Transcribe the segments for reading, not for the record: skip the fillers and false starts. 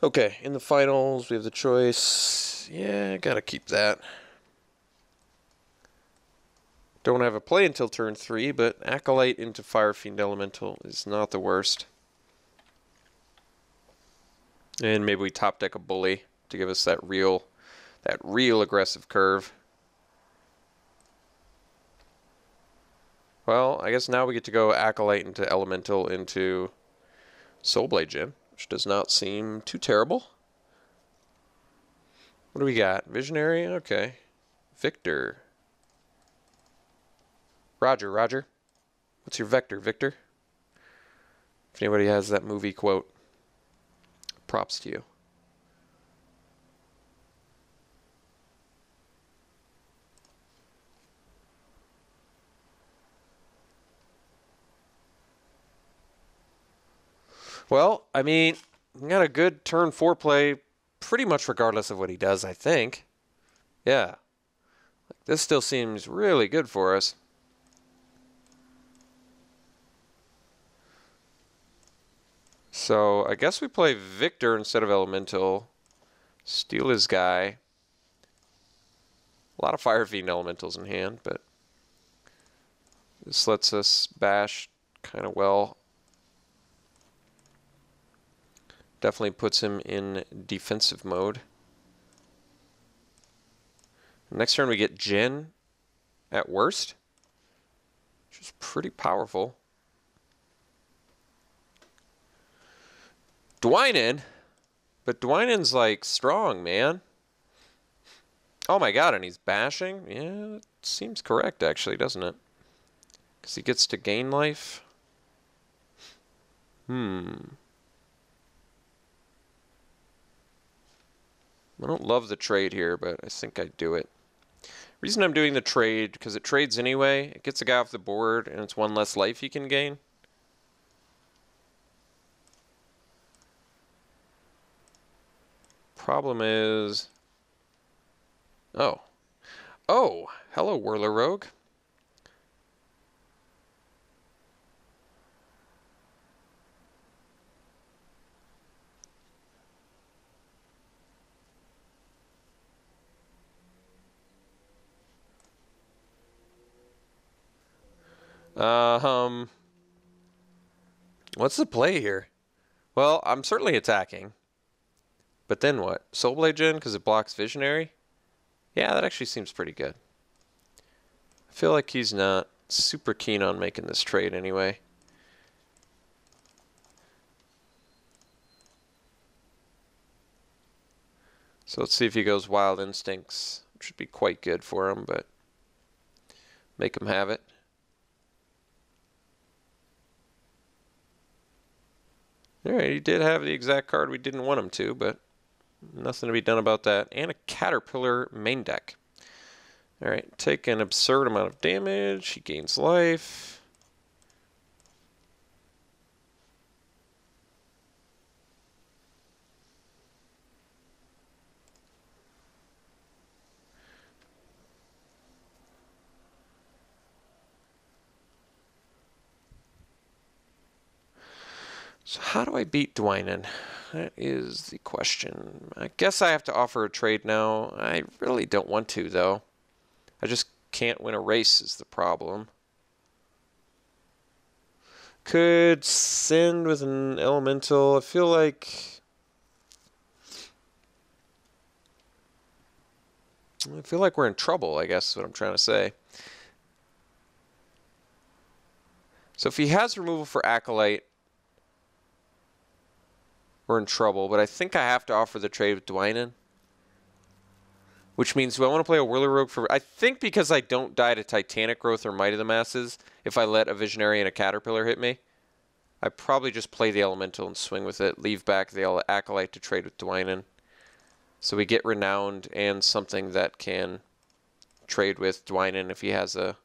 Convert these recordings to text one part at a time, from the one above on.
Okay, in the finals, we have the choice. Yeah, gotta keep that. Don't have a play until turn 3, but Acolyte into Fire Fiend Elemental is not the worst. And maybe we top deck a Bully to give us that real aggressive curve. Well, I guess now we get to go Acolyte into Elemental into Soulblade Djinn, which does not seem too terrible. What do we got? Visionary? Okay. Victor. Roger, Roger. What's your vector, Victor? If anybody has that movie quote, props to you. Well, I mean, we got a good turn 4 play pretty much regardless of what he does, I think. Yeah. This still seems really good for us. So I guess we play Victor instead of Elemental. Steal his guy. A lot of Fire Fiend Elementals in hand, but this lets us bash kind of well. Definitely puts him in defensive mode. Next turn we get Djinn at worst, which is pretty powerful. Dwynen, but Dwynen's like strong, man. Oh my god, and he's bashing? Yeah, it seems correct actually, doesn't it? Because he gets to gain life. I don't love the trade here, but I think I'd do it. Reason I'm doing the trade, because it trades anyway. It gets a guy off the board, and it's one less life he can gain. Problem is... Oh. Oh! Hello, Whirler Rogue. What's the play here? Well, I'm certainly attacking. But then what? Soulblade Djinn because it blocks Visionary? Yeah, that actually seems pretty good. I feel like he's not super keen on making this trade anyway. So let's see if he goes Wild Instincts. Should be quite good for him, but make him have it. Alright, he did have the exact card we didn't want him to, but nothing to be done about that. And a Caterpillar main deck. Alright, take an absurd amount of damage. He gains life. So how do I beat Dwynen? That is the question. I guess I have to offer a trade now. I really don't want to, though. I just can't win a race is the problem. Could send with an elemental. I feel like we're in trouble, I guess is what I'm trying to say. So if he has removal for Acolyte, we're in trouble, but I think I have to offer the trade with Dwynen. Which means, do I want to play a Whirler Rogue for... I think because I don't die to Titanic Growth or Might of the Masses, if I let a Visionary and a Caterpillar hit me, I probably just play the Elemental and swing with it, leave back the Acolyte to trade with Dwynen. So we get Renowned and something that can trade with Dwynen if he has a...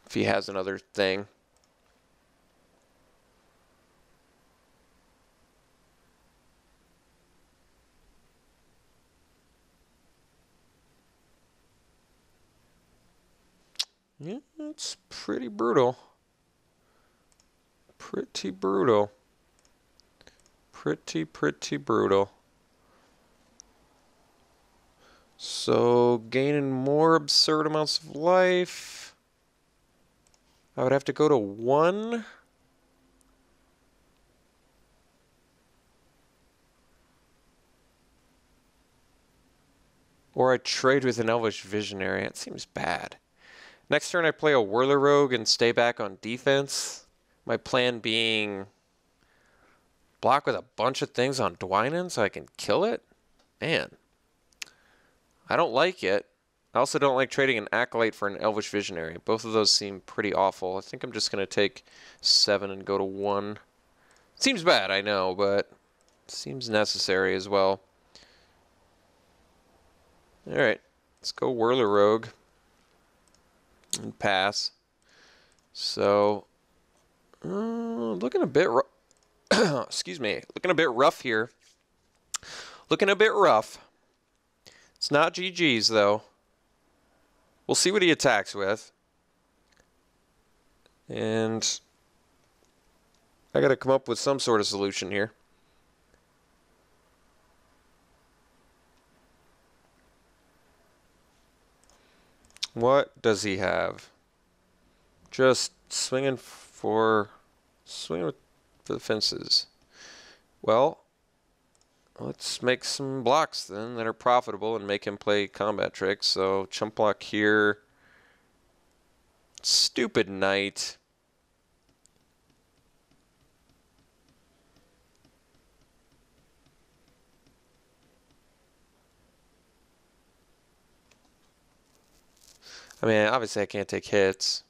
if he has another thing. Yeah, it's pretty brutal. Pretty brutal. Pretty brutal. So, gaining more absurd amounts of life. I would have to go to 1. Or I trade with an Elvish Visionary. It seems bad. Next turn I play a Whirler Rogue and stay back on defense. My plan being block with a bunch of things on Dwynen so I can kill it? Man. I don't like it. I also don't like trading an Acolyte for an Elvish Visionary. Both of those seem pretty awful. I think I'm just going to take 7 and go to 1. Seems bad, I know, but seems necessary as well. Alright, let's go Whirler Rogue and pass. So, looking a bit excuse me, looking a bit rough here. Looking a bit rough. It's not GG's, though. We'll see what he attacks with. And I got to come up with some sort of solution here. What does he have? Just swinging for the fences. Well, let's make some blocks then that are profitable and make him play combat tricks. So chump block here. Stupid knight. I mean, obviously I can't take hits.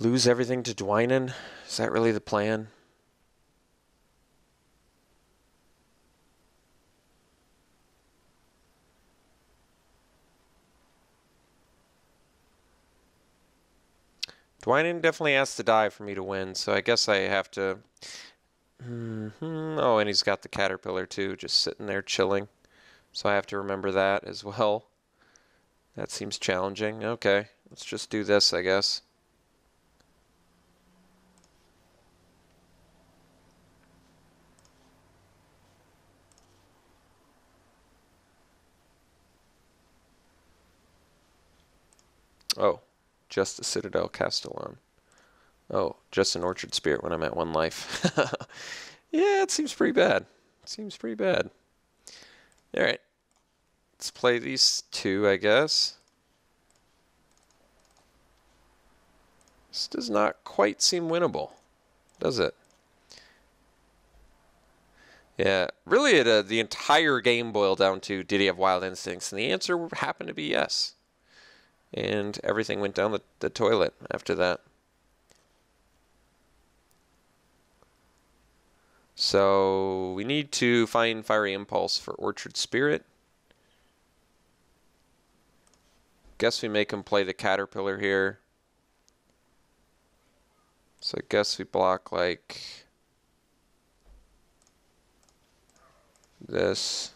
Lose everything to Dwynen? Is that really the plan? Dwynen definitely has to die for me to win, so I guess I have to... Oh, and he's got the Caterpillar too, just sitting there chilling. So I have to remember that as well. That seems challenging. Okay, let's just do this, I guess. Oh, just a Citadel Castellan. Oh, just an Orchard Spirit when I'm at 1 life. Yeah, it seems pretty bad. It seems pretty bad. Alright. Let's play these 2, I guess. This does not quite seem winnable, does it? Yeah, really the entire game boiled down to, did he have Wild Instincts? And the answer happened to be yes. And everything went down the toilet after that. So we need to find Fiery Impulse for Orchard Spirit. Guess we make him play the Caterpillar here. So I guess we block like this.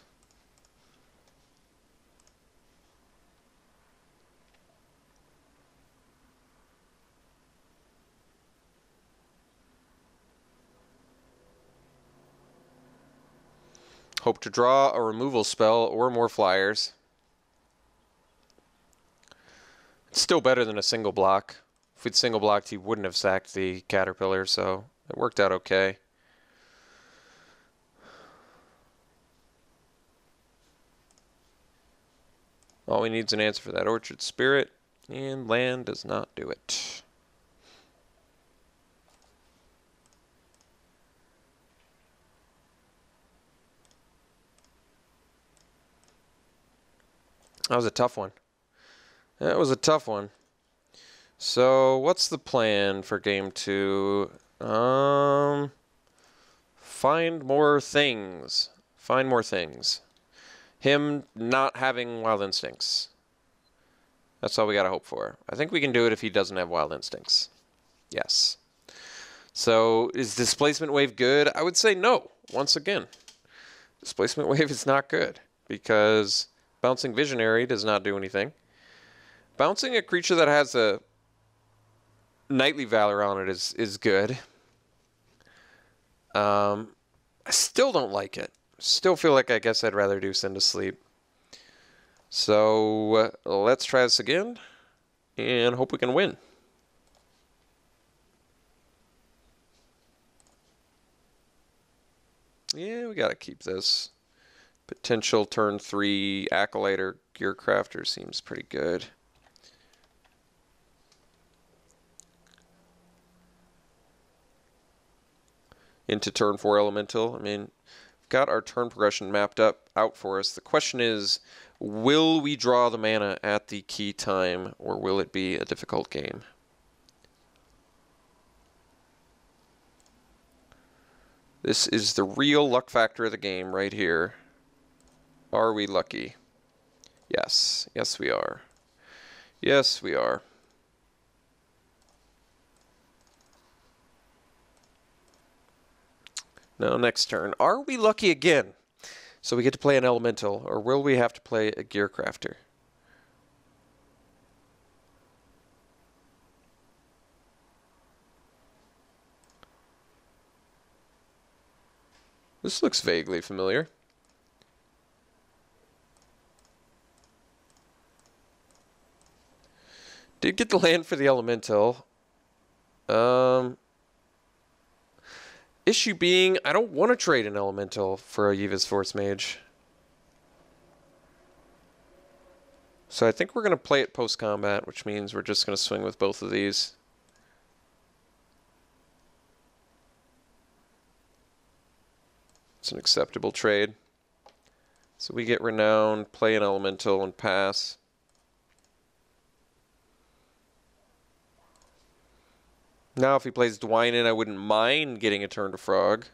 Hope to draw a removal spell or more flyers. It's still better than a single block. If we'd single blocked, he wouldn't have sacked the Caterpillar, so it worked out okay. All we need is an answer for that Orchard Spirit, and land does not do it. That was a tough one. That was a tough one. So, what's the plan for game 2? Find more things. Find more things. Him not having Wild Instincts. That's all we gotta hope for. I think we can do it if he doesn't have Wild Instincts. Yes. So, is Displacement Wave good? I would say no, once again. Displacement Wave is not good, because Bouncing Visionary does not do anything. Bouncing a creature that has a Knightly Valor on it is good. I still don't like it. Still feel like I guess I'd rather do Send to Sleep. So let's try this again and hope we can win. Yeah, we got to keep this. Potential turn 3 Acolyte or Gearcrafter seems pretty good. Into turn 4 Elemental. I mean, we've got our turn progression mapped out for us. The question is, will we draw the mana at the key time, or will it be a difficult game? This is the real luck factor of the game right here. Are we lucky? Yes. Yes, we are. Yes, we are. Now, next turn. Are we lucky again? So we get to play an Elemental, or will we have to play a Gearcrafter? This looks vaguely familiar. Did get the land for the Elemental. Issue being, I don't want to trade an Elemental for a Yiva's Force Mage. So I think we're going to play it post-combat, which means we're just going to swing with both of these. It's an acceptable trade. So we get Renown, play an Elemental, and pass. Now if he plays Dwynen, I wouldn't mind getting a turn to Frog.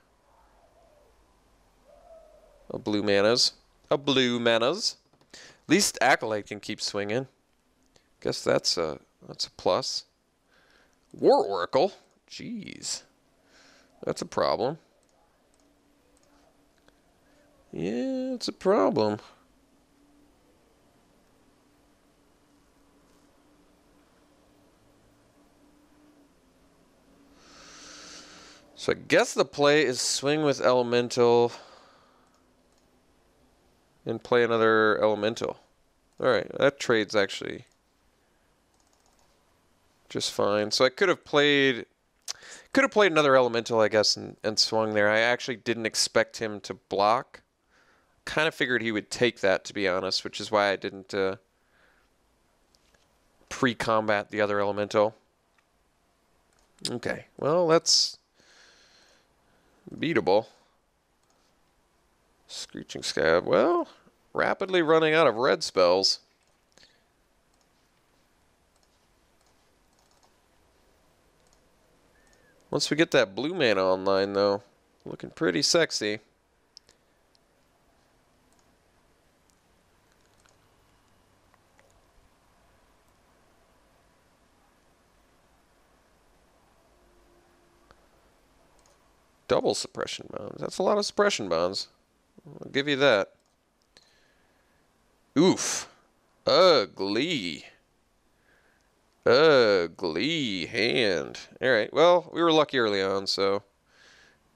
A blue manas. A blue manas. At least Acolyte can keep swinging. Guess that's a plus. War Oracle? Jeez. That's a problem. Yeah, it's a problem. So I guess the play is swing with Elemental and play another Elemental. Alright, that trade's actually just fine. So I could have played another Elemental, I guess, and swung there. I actually didn't expect him to block. Kind of figured he would take that, to be honest, which is why I didn't pre-combat the other Elemental. Okay, well, that's beatable. Screeching Scab. Well, rapidly running out of red spells. Once we get that blue mana online, though, looking pretty sexy. Double suppression bonds. That's a lot of suppression bonds. I'll give you that. Oof. Ugly. Ugly hand. Alright, well, we were lucky early on, so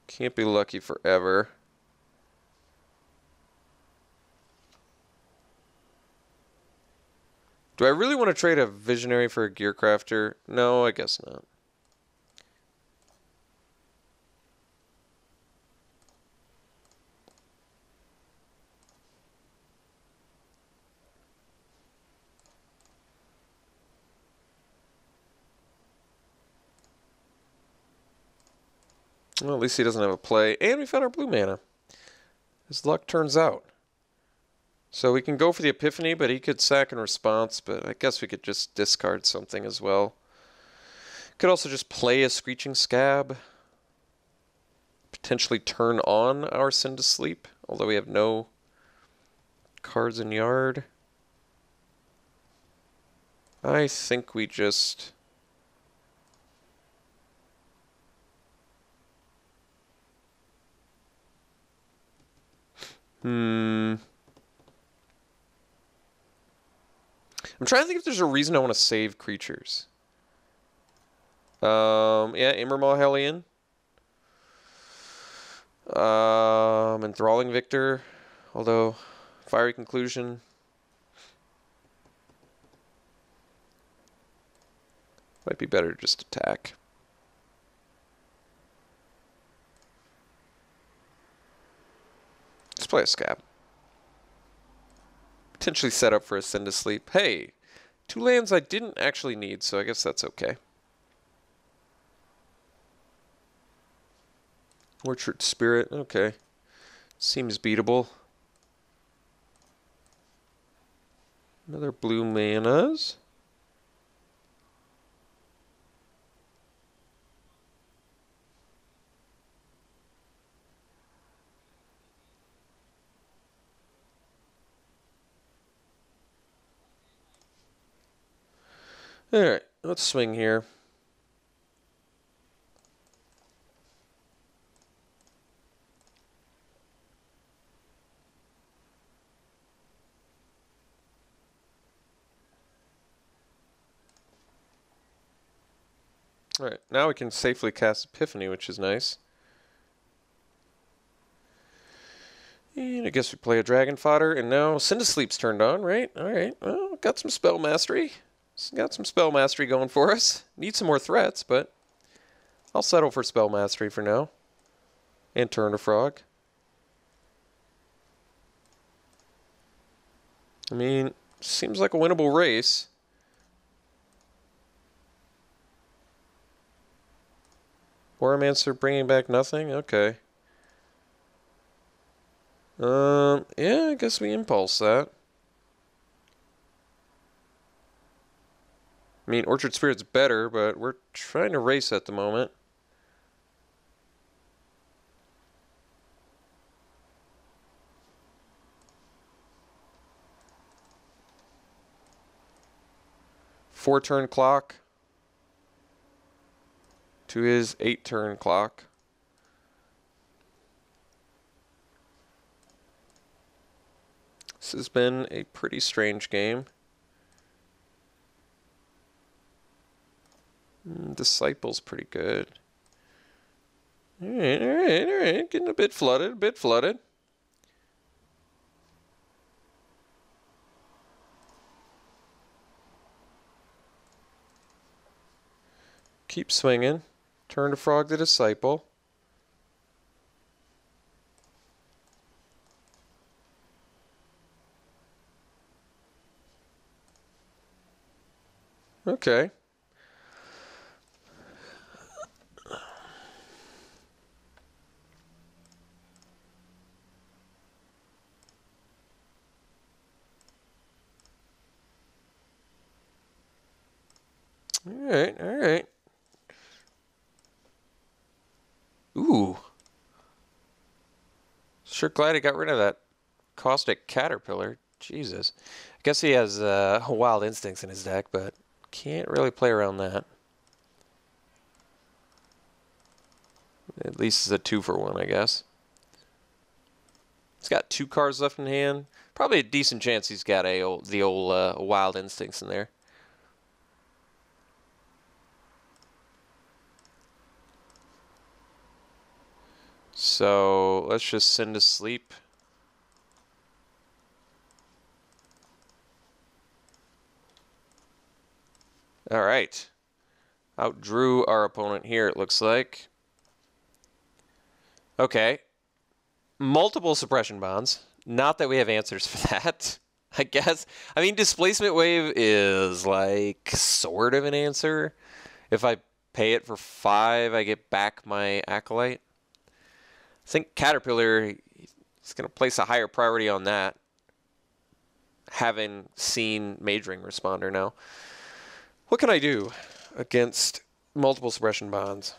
can't be lucky forever. Do I really want to trade a Visionary for a Gearcrafter? No, I guess not. Well, at least he doesn't have a play. And we found our blue mana. His luck turns out. So we can go for the Epiphany, but he could sack in response. But I guess we could just discard something as well. Could also just play a Screeching Scab. Potentially turn on our Send to Sleep. Although we have no cards in yard. I think we just... I'm trying to think if there's a reason I want to save creatures. Yeah, Immermaw Hellion. Enthralling Victor. Although, Fiery Conclusion. Might be better to just attack. Let's play a Scab. Potentially set up for a Send to Sleep. Hey, 2 lands I didn't actually need, so I guess that's okay. Orchard Spirit, okay. Seems beatable. Another blue manas. Alright, let's swing here. Alright, now we can safely cast Epiphany, which is nice. And I guess we play a Dragon Fodder, and now Send to Sleep's turned on, right? Alright, well, got some Spell Mastery. Got some Spell Mastery going for us. Need some more threats, but I'll settle for Spell Mastery for now. And Turn to Frog. I mean, seems like a winnable race. Waramancer bringing back nothing? Okay. Yeah, I guess we impulse that. I mean, Orchard Spirit's better, but we're trying to race at the moment. Four-turn clock to his 8-turn clock. This has been a pretty strange game. Disciple's pretty good. Alright, alright, alright. Getting a bit flooded, a bit flooded. Keep swinging. Turn to Frog the Disciple. Okay. Alright, alright. Ooh. Sure glad he got rid of that Caustic Caterpillar. Jesus. I guess he has Wild Instincts in his deck, but can't really play around that. At least it's a 2-for-1, I guess. He's got 2 cards left in hand. Probably a decent chance he's got the old Wild Instincts in there. So let's just Send to Sleep. All right. Outdrew our opponent here, it looks like. Okay. Multiple suppression bonds. Not that we have answers for that, I guess. I mean, Displacement Wave is like sort of an answer. If I pay it for 5, I get back my Acolyte. I think Caterpillar is going to place a higher priority on that, having seen Majoring Responder now. What can I do against multiple suppression bonds?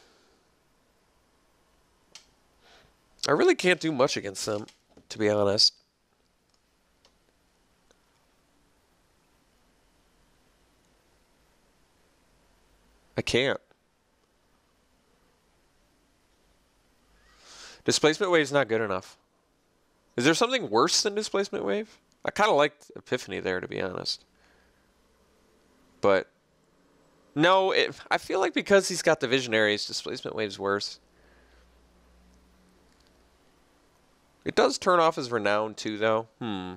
I really can't do much against them, to be honest. I can't. Displacement Wave is not good enough. Is there something worse than Displacement Wave? I kind of liked Epiphany there, to be honest. But no, I feel like because he's got the Visionaries, Displacement Wave's worse. It does turn off his Renown too, though. I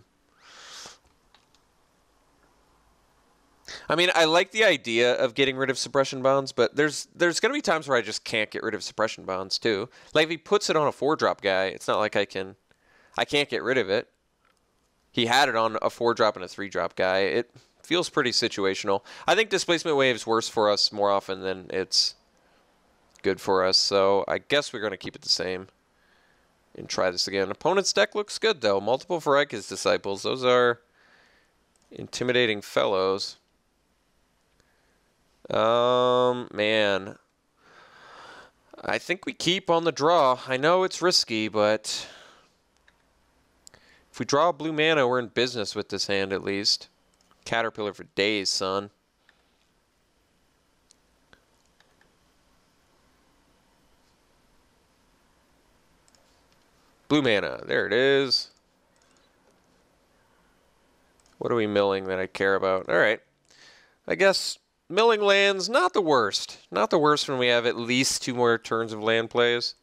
mean, I like the idea of getting rid of Suppression Bonds, but there's going to be times where I just can't get rid of Suppression Bonds too. Like if he puts it on a 4-drop guy, it's not like I can't get rid of it. He had it on a 4-drop and a 3-drop guy. It feels pretty situational. I think Displacement Wave's worse for us more often than it's good for us, so I guess we're going to keep it the same and try this again. Opponent's deck looks good, though. Multiple Varika's Disciples. Those are intimidating fellows. Man. I think we keep on the draw. I know it's risky, but if we draw blue mana, we're in business with this hand at least. Caterpillar for days, son. Blue mana. There it is. What are we milling that I care about? All right. I guess milling lands, not the worst. Not the worst when we have at least 2 more turns of land plays.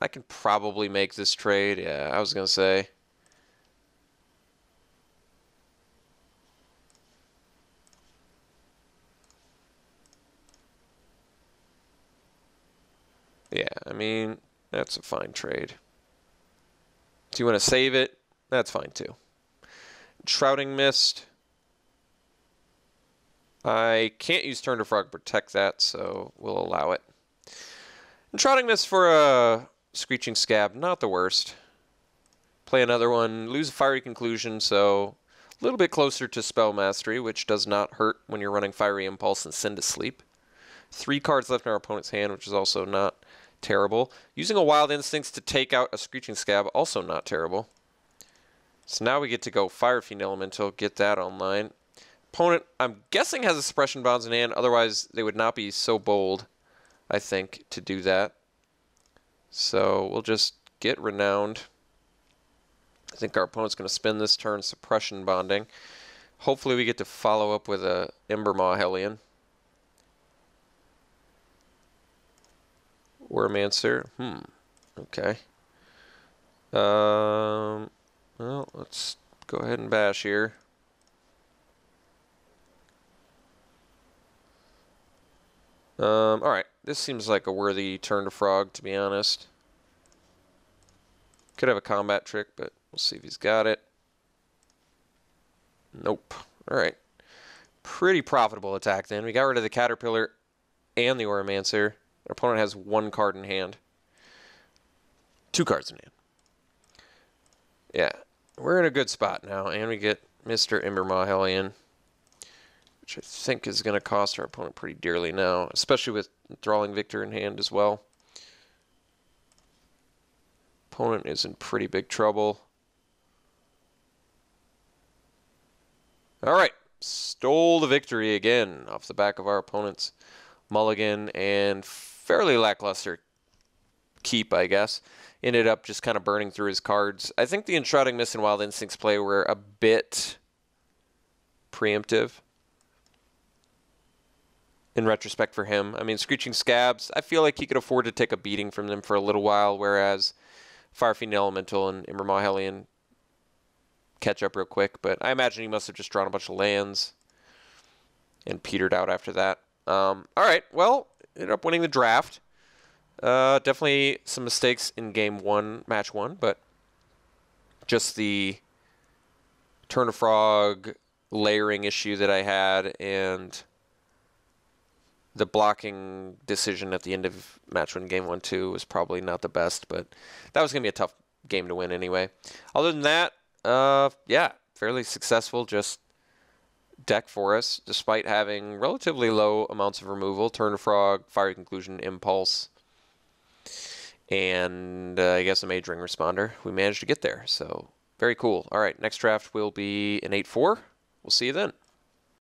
I can probably make this trade. Yeah, I was going to say. Yeah, I mean, that's a fine trade. Do you want to save it? That's fine too. Shrouding Mist. I can't use Turn to Frog to protect that, so we'll allow it. And Shrouding Mist for a Screeching Scab, not the worst. Play another one, lose a Fiery Conclusion, so a little bit closer to Spell Mastery, which does not hurt when you're running Fiery Impulse and Send to Sleep. 3 cards left in our opponent's hand, which is also not terrible. Using a Wild Instincts to take out a Screeching Scab, also not terrible. So now we get to go Fire Fiend Elemental, get that online. Opponent, I'm guessing, has a Suppression Bonds in hand, otherwise they would not be so bold, I think, to do that. So we'll just get Renowned. I think our opponent's going to spend this turn Suppression Bonding. Hopefully we get to follow up with a Embermaw Hellion. Wyrmancer. Okay. Well, let's go ahead and bash here. Alright. This seems like a worthy turn to Frog, to be honest. Could have a combat trick, but we'll see if he's got it. Nope. Alright. Pretty profitable attack then. We got rid of the Caterpillar and the Wyrmancer. Our opponent has 1 card in hand. 2 cards in hand. Yeah. We're in a good spot now, and we get Mr. Embermaw Hellion, which I think is going to cost our opponent pretty dearly now, especially with Enthralling Victor in hand as well. Opponent is in pretty big trouble. All right. Stole the victory again off the back of our opponent's mulligan and fairly lackluster keep, I guess. Ended up just kind of burning through his cards. I think the Enshrouding Mist and Wild Instincts play were a bit preemptive in retrospect for him. I mean, Screeching Scabs, I feel like he could afford to take a beating from them for a little while, whereas Fire Fiend Elemental and Embermaw Hellion catch up real quick. But I imagine he must have just drawn a bunch of lands and petered out after that. All right, well, ended up winning the draft. Definitely some mistakes in match one, but just the Turn to Frog layering issue that I had and the blocking decision at the end of match one, game 1-2 was probably not the best, but that was going to be a tough game to win anyway. Other than that, yeah, fairly successful just deck for us, despite having relatively low amounts of removal. Turn to Frog, Fiery Conclusion, Impulse, and I guess a Mage Ring Responder. We managed to get there, so very cool. All right, next draft will be an 8-4. We'll see you then.